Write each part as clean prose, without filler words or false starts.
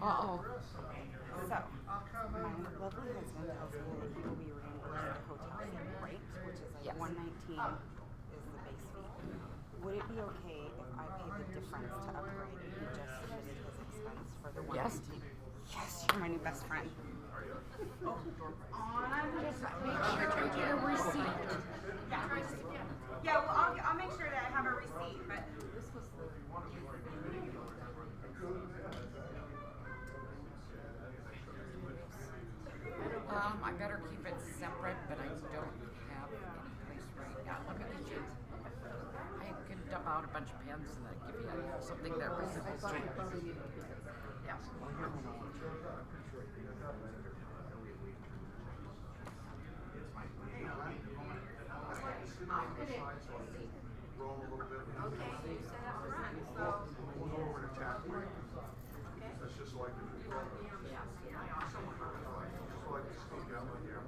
Uh-oh. So, my lovely husband tells me that he will be reimbursed the hotel fee, right? Which is like Yes. $119 is the base fee. Would it be okay if I paid the difference to upgrade and he just submitted his expense for the Yes. $119? Yes, you're my new best friend. Just make sure to get a receipt. Yeah, well, I'll make sure that I have a receipt, but I better keep it separate, but I don't have any place right now. Let me get you. I can dump out a bunch of pens and then give you something that resembles to it. Yeah. Roll a little bit. Okay, so you set up front, so. We'll go over to chat. Okay. That's just like the. Yeah. Just like the sneak out like here.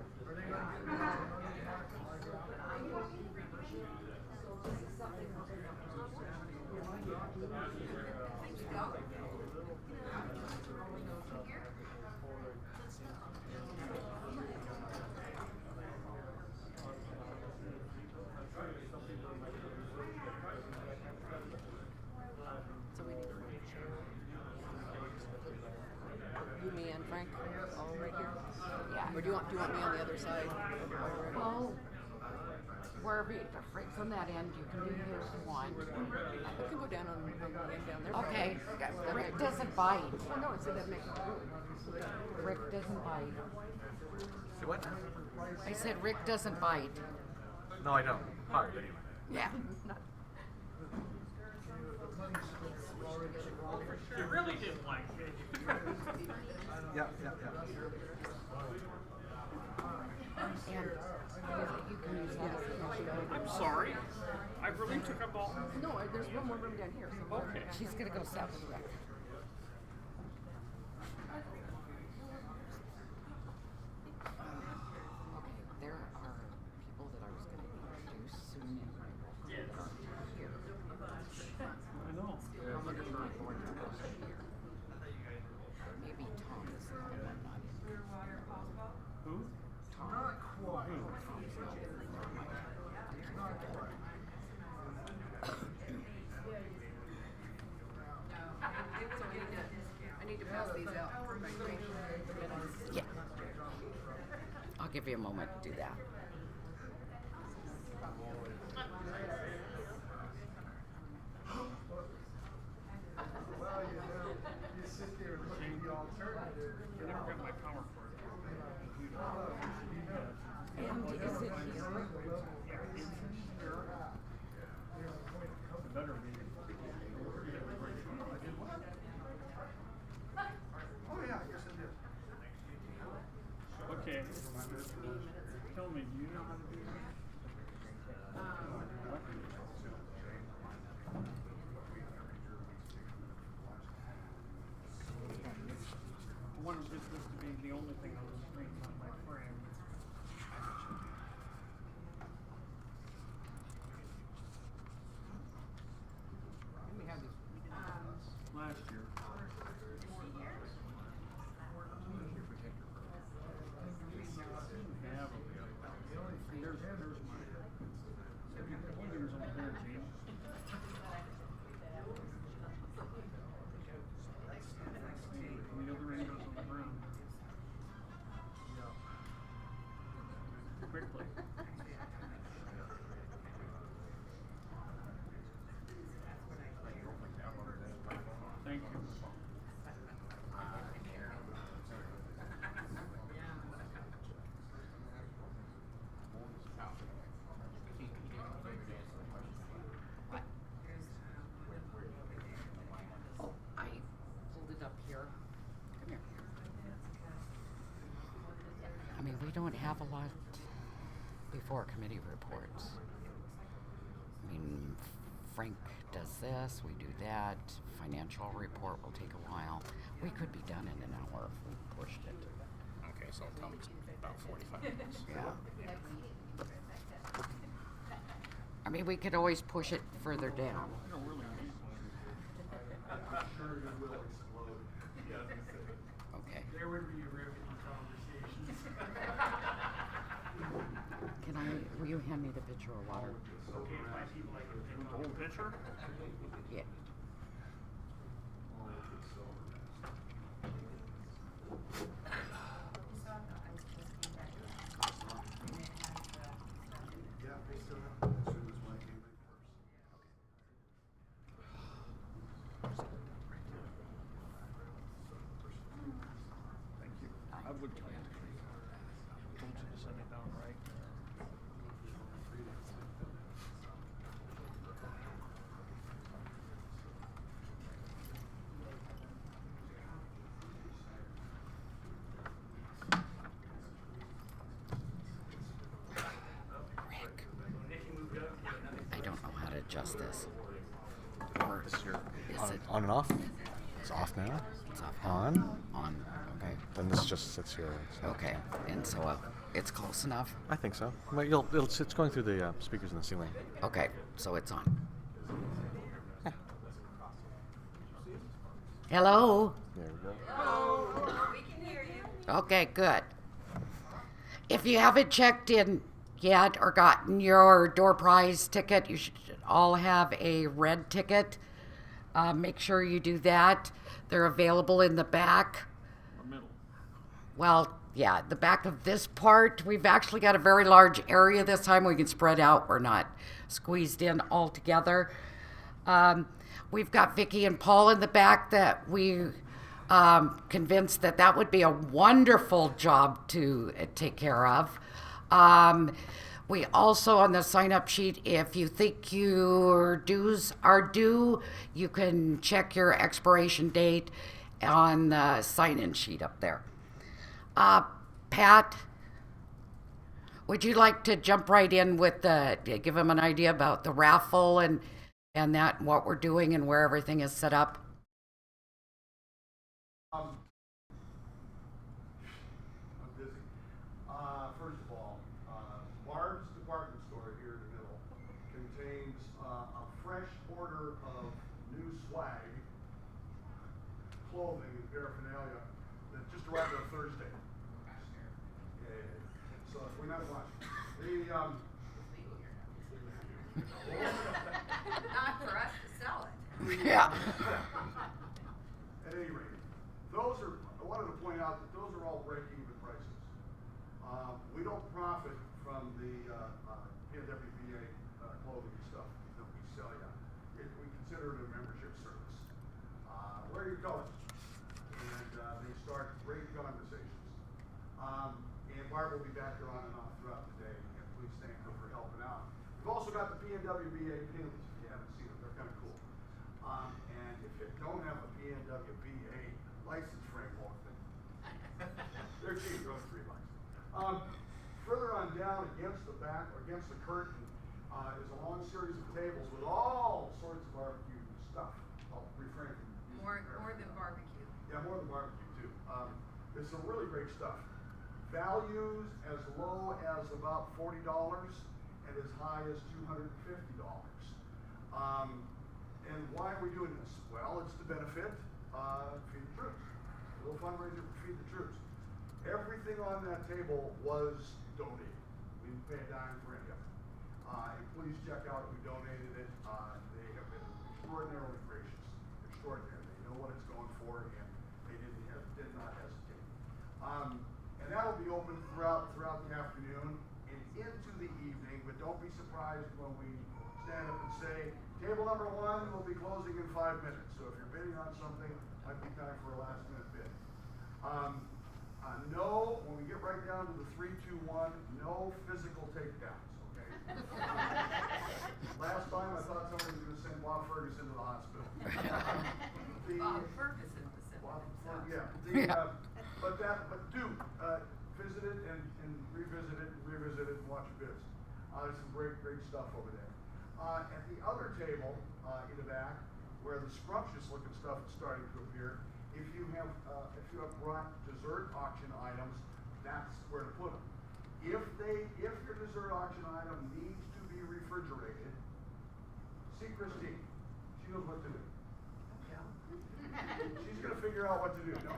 You, me, and Frank all right here? Yeah. Or do you want me on the other side? Well, wherever you, right from that end, you can do yours if you want. I can go down on the end down there. Okay. Rick doesn't bite. Oh, no, it said that makes it Rick doesn't bite. See what? I said Rick doesn't bite. No, I don't. Hard anyway. Yeah. You really didn't like me. Yeah. And you can use that. I'm sorry. I really took up all. No, there's one more room down here. So Okay. She's gonna go south with Rick. Okay, there are people that I was gonna introduce soon. Yes. Here. I know. I'm looking for my board members here. Maybe Tom is the only one not in. Who? Tom. Tom's not in. Never mind. I keep forgetting. I need to pass these out. Yeah. I'll give you a moment to do that. You sit there and look at the alternative. I never got my power cord. And is it here? Yeah, it's here. The better be. Oh, yeah, yes, I did. Okay. Tell me, do you know how to do this? I wanted this to be the only thing on the screen, not my frame. We have these. Last year. Yeah, there's mine. Pointer's over there, Gene. And the other end goes on the ground. Quickly. Thank you. Oh, I pulled it up here. Come here. I mean, we don't have a lot before committee reports. I mean, Frank does this, we do that. Financial report will take a while. We could be done in an hour if we pushed it. Okay, so it'll come about 45 minutes. Yeah. I mean, we could always push it further down. I don't really need sure it will explode. Yeah, I was gonna say. Okay. There would be riveting conversations. Will you hand me the pitcher of water? Okay, five people like to take the whole picture? Yeah. Yeah, they still have, that's who was when I came in first. Thank you. I would tell you. Told you to send it down right. Rick, I don't know how to adjust this. Or This is your is it on and off? It's off now? it's off? On? On. Okay. Then this just sits here. so- Okay. And so it's close enough? I think so. Well, it's going through the speakers in the ceiling. Okay. So it's on. Hello? There we go. Okay, good. If you haven't checked in yet or gotten your door prize ticket, you should all have a red ticket. Make sure you do that. They're available in the back. Or middle. Well, yeah, the back of this part. We've actually got a very large area this time. We can spread out. We're not squeezed in all together. We've got Vicky and Paul in the back that we convinced that would be a wonderful job to take care of. We also, on the sign-up sheet, if you think your dues are due, you can check your expiration date on the sign-in sheet up there. Pat, would you like to jump right in with give them an idea about the raffle and what we're doing and where everything is set up? I'm busy. First of all, Barb's department store here in the middle contains a fresh order of new swag, clothing and paraphernalia that just arrived on Thursday. Yeah. So if we're not watching, Not for us to sell it. Yeah. At any rate, I wanted to point out that those are all break-even prices. We don't profit from the PNWBA clothing and stuff that we sell you. We consider it a membership service. Wear your colors, and they start great conversations. And Barb will be back there on and off throughout the day, and please thank her for helping out. We've also got the PNWBA pins, if you haven't seen them, they're kind of cool. And if you don't have a PNWBA license framework, then they're cheap, they're only $3. Further on down against the back, or against the curtain, is a long series of tables with all sorts of barbecue stuff. I'll refrain from using More the than barbecue. Yeah, more than barbecue too. There's some really great stuff. Values as low as about $40 and as high as $250. And why are we doing this? Well, it's to benefit Feed the Troops. A little fundraiser for Feed the Troops. Everything on that table was donated. We didn't pay a dime for any of it. And please check out who donated it. They have been extraordinarily gracious. Extraordinary. They know what it's going for, and they did not hesitate. And that'll be open throughout the afternoon and into the evening, but don't be surprised when we stand up and say, table number 1 will be closing in 5 minutes. So if you're bidding on something, it might be time for a last minute bid. No, when we get right down to the 3, 2, 1, no physical takedowns, okay? Last time I thought somebody was gonna send Bob Ferguson to the hospital. Bob Ferguson was sent. Yeah. But do visit it and revisit it and watch your bids. There's some great stuff over there. At the other table in the back, where the scrumptious looking stuff is starting to appear, if you have brought dessert auction items, that's where to put them. If your dessert auction item needs to be refrigerated, see Christine. She knows what to do. figure out what to do. No.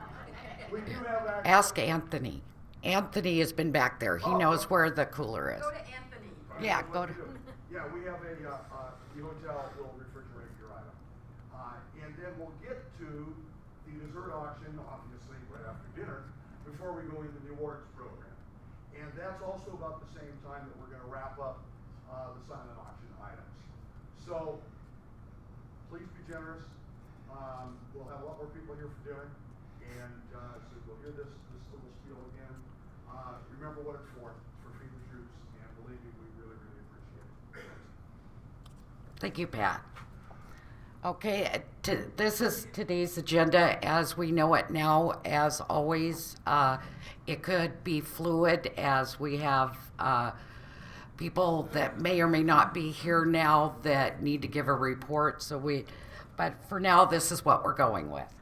We do have access. Ask Anthony. Anthony has been back there. He knows where the cooler is. Go to Anthony. Yeah, What go to. we do. Yeah, we have the hotel will refrigerate your item. And then we'll get to the dessert auction, obviously, right after dinner, before we go into the awards program. And that's also about the same time that we're gonna wrap up, the silent auction items. So, please be generous. We'll have a lot more people here for dinner. And, so we'll hear this little spiel again. Remember what it's for. It's for Feed the Troops, and believe me, we really, really appreciate it. Thank you, Pat. Okay, this is today's agenda as we know it now. As always, it could be fluid as we have people that may or may not be here now that need to give a report. But for now, this is what we're going with.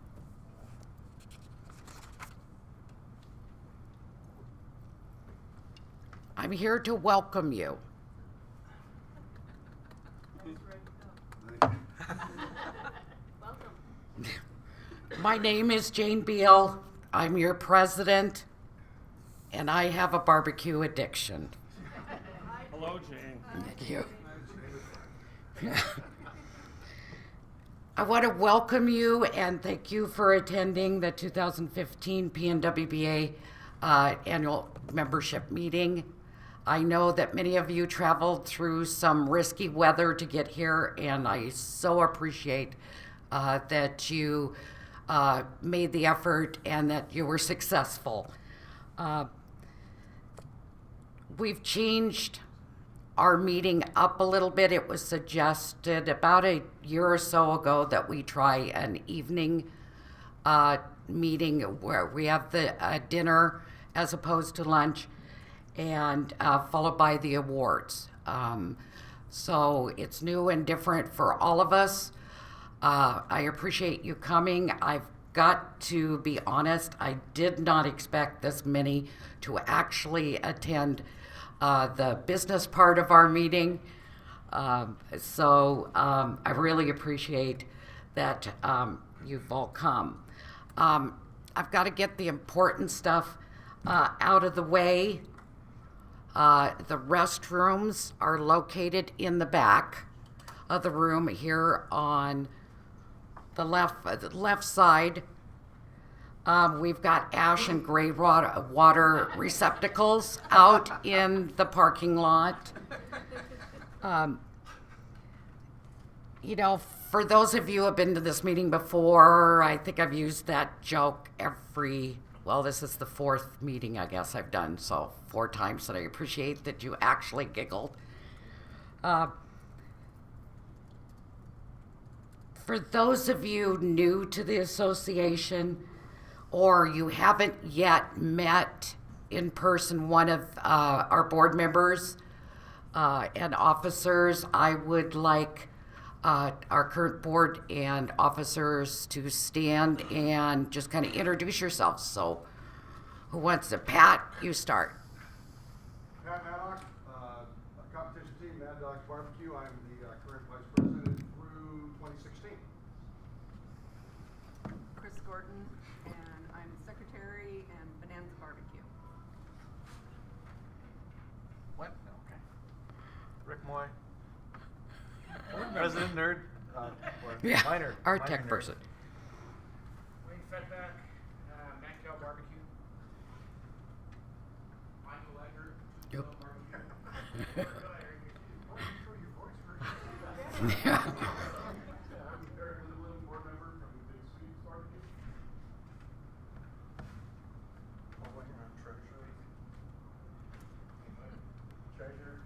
I'm here to welcome you. My name is Jane Beal. I'm your president, and I have a barbecue addiction. Hello, Jane. Thank you. I want to welcome you and thank you for attending the 2015 PNWBA annual membership meeting. I know that many of you traveled through some risky weather to get here, and I so appreciate that you made the effort and that you were successful. We've changed our meeting up a little bit. It was suggested about a year or so ago that we try an evening meeting where we have the dinner as opposed to lunch, and followed by the awards. So it's new and different for all of us. I appreciate you coming. I've got to be honest, I did not expect this many to actually attend the business part of our meeting. So I really appreciate that you've all come. I've got to get the important stuff out of the way. The restrooms are located in the back of the room here on the left side. We've got ash and gray water receptacles out in the parking lot. You know, for those of you who have been to this meeting before, I think I've used that joke this is the fourth meeting I guess I've done, so 4 times, and I appreciate that you actually giggled. For those of you new to the association, or you haven't yet met in person one of our board members and officers, I would like our current board and officers to stand and just kind of introduce yourselves. So who wants to? Pat, you start. Pat Maddox, competition team, Mad Dogs Barbecue. I'm the current vice president through 2016. Chris Gordon, and I'm secretary and Bonanza Barbecue. What? No, okay. Rick Moy. President nerd. Yeah, Minor. our minor tech nerd. person. Wayne Fedback, Matt Cal Barbecue. Michael Eggert, Yep. Yeah, I'm Eric Little, board member from the Big Swedes Barbecue. Treasurer,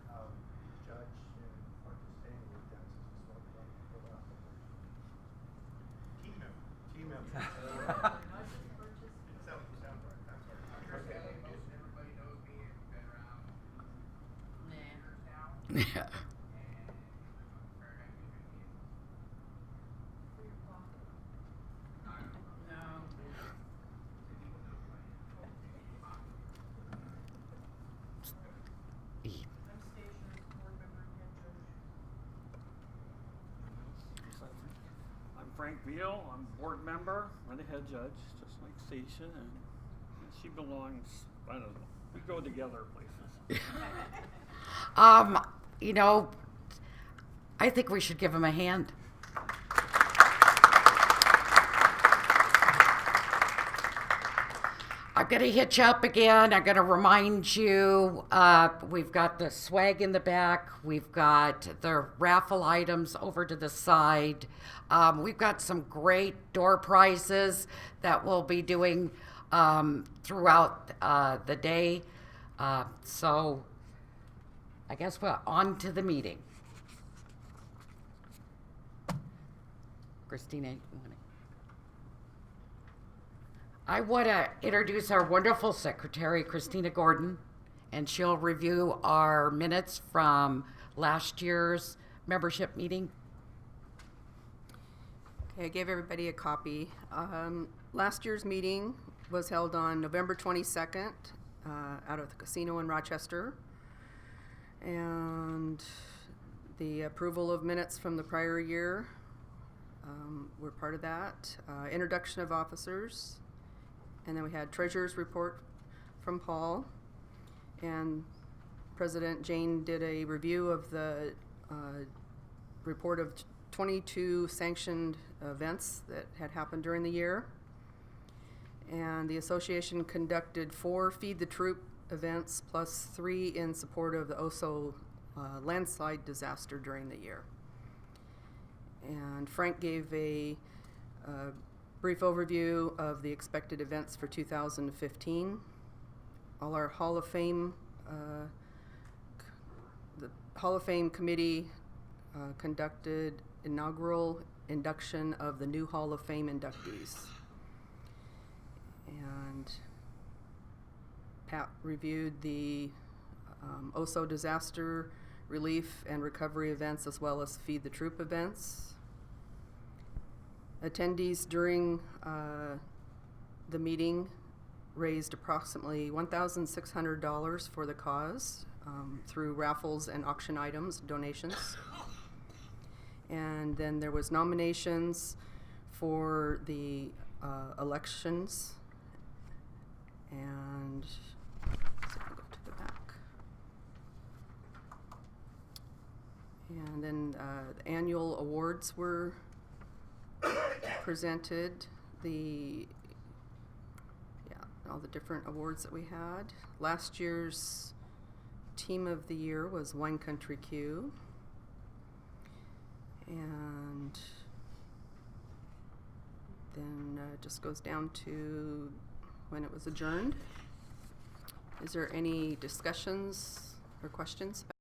judge, and participating with them since we started for the last couple of years. Team member. Team member. Everybody knows me. I've been around years now. Yeah. And very happy to be Frank Veal. I'm board member, I'm the head judge, just like Stacia, and she belongs, I don't know, we go together places. You know, I think we should give him a hand. I'm going to hit you up again. I'm going to remind you, we've got the swag in the back. We've got the raffle items over to the side. We've got some great door prizes that we'll be doing throughout the day. So I guess we're on to the meeting. Christina, you want to? I want to introduce our wonderful secretary, Christina Gordon, and she'll review our minutes from last year's membership meeting. Okay, I gave everybody a copy. Last year's meeting was held on November 22nd out of the casino in Rochester. And the approval of minutes from the prior year were part of that. Introduction of officers. And then we had treasurer's report from Paul. And President Jane did a review of the report of 22 sanctioned events that had happened during the year. And the association conducted 4 Feed the Troop events plus 3 in support of the Oso landslide disaster during the year. And Frank gave a brief overview of the expected events for 2015. All our Hall of Fame, the Hall of Fame committee conducted inaugural induction of the new Hall of Fame inductees. And Pat reviewed the Oso disaster relief and recovery events as well as Feed the Troop events. Attendees during the meeting raised approximately $1,600 for the cause through raffles and auction items, donations. And then there was nominations for the elections. And so I'll go to the back. And then the annual awards were presented, all the different awards that we had. Last year's team of the year was Wine Country Q. And then it just goes down to when it was adjourned. Is there any discussions or questions?